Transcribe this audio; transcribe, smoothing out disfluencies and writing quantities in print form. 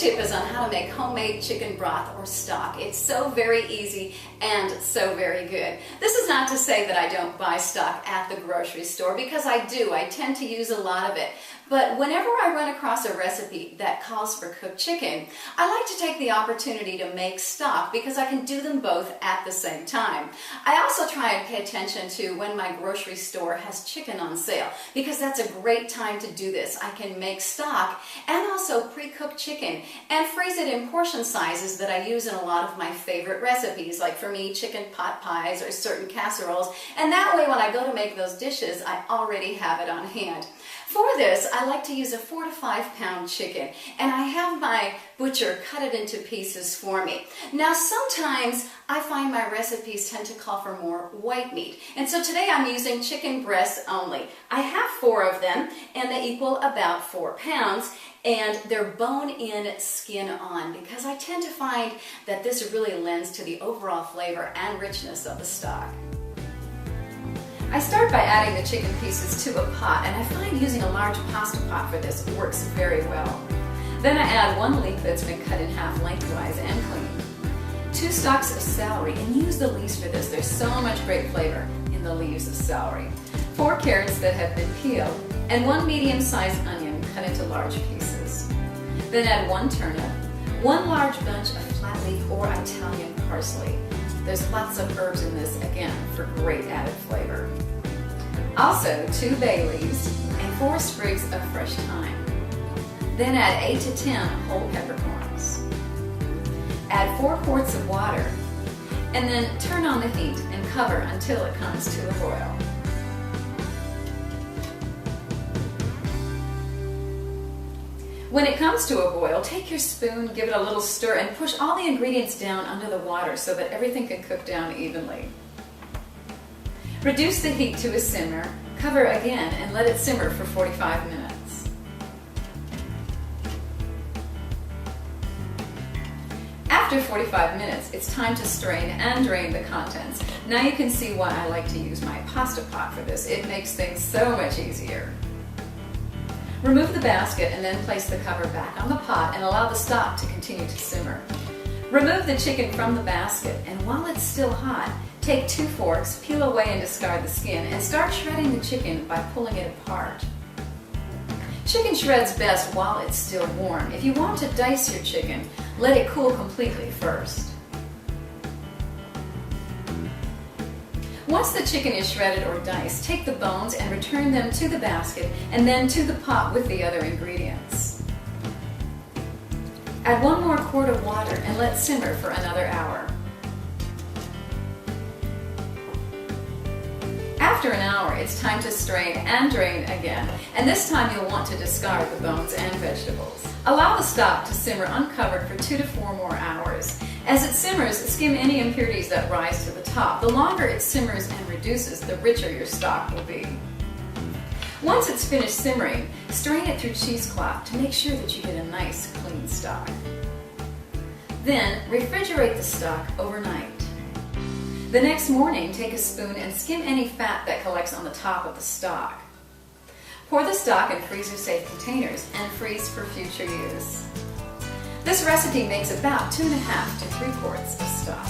tip is on how to make homemade chicken broth or stock. It's so very easy and so very good. This is not to say that I don't buy stock at the grocery store, because I do. I tend to use a lot of it. But whenever I run across a recipe that calls for cooked chicken, I like to take the opportunity to make stock because I can do them both at the same time. I also try and pay attention to when my grocery store has chicken on sale, because that's a great time to do this. I can make stock and also pre-cooked chicken and freeze it in portion sizes that I use in a lot of my favorite recipes, like for me, chicken pot pies or certain casseroles. And that way, when I go to make those dishes, I already have it on hand. For this, I like to use a 4 to 5 pound chicken, and I have my butcher cut it into pieces for me. Now, sometimes I find my recipes tend to call for more white meat, and so today I'm using chicken breasts only. I have 4 of them, and they equal about 4 pounds, and they're bone-in, skin-on, because I tend to find that this really lends to the overall flavor and richness of the stock. I start by adding the chicken pieces to a pot, and I find using a large pasta pot for this works very well. Then I add 1 leek that's been cut in half lengthwise and cleaned, 2 stalks of celery, and use the leaves for this. There's so much great flavor in the leaves of celery, 4 carrots that have been peeled, and 1 medium-sized onion cut into large pieces. Then add 1 turnip, 1 large bunch of flat leaf or Italian parsley. There's lots of herbs in this, again, for great added flavor. Also, 2 bay leaves and 4 sprigs of fresh thyme. Then add 8 to 10 whole peppercorns. Add 4 quarts of water, and then turn on the heat and cover until it comes to a boil. When it comes to a boil, take your spoon, give it a little stir, and push all the ingredients down under the water so that everything can cook down evenly. Reduce the heat to a simmer, cover again, and let it simmer for 45 minutes. After 45 minutes, it's time to strain and drain the contents. Now you can see why I like to use my pasta pot for this. It makes things so much easier. Remove the basket and then place the cover back on the pot and allow the stock to continue to simmer. Remove the chicken from the basket, and while it's still hot, take 2 forks, peel away and discard the skin, and start shredding the chicken by pulling it apart. Chicken shreds best while it's still warm. If you want to dice your chicken, let it cool completely first. Once the chicken is shredded or diced, take the bones and return them to the basket and then to the pot with the other ingredients. Add 1 more quart of water and let simmer for another hour. After an hour, it's time to strain and drain again, and this time you'll want to discard the bones and vegetables. Allow the stock to simmer uncovered for 2 to 4 more hours. As it simmers, skim any impurities that rise to the top. The longer it simmers and reduces, the richer your stock will be. Once it's finished simmering, strain it through cheesecloth to make sure that you get a nice, clean stock. Then, refrigerate the stock overnight. The next morning, take a spoon and skim any fat that collects on the top of the stock. Pour the stock in freezer-safe containers and freeze for future use. This recipe makes about 2 1/2 to 3 quarts of stock.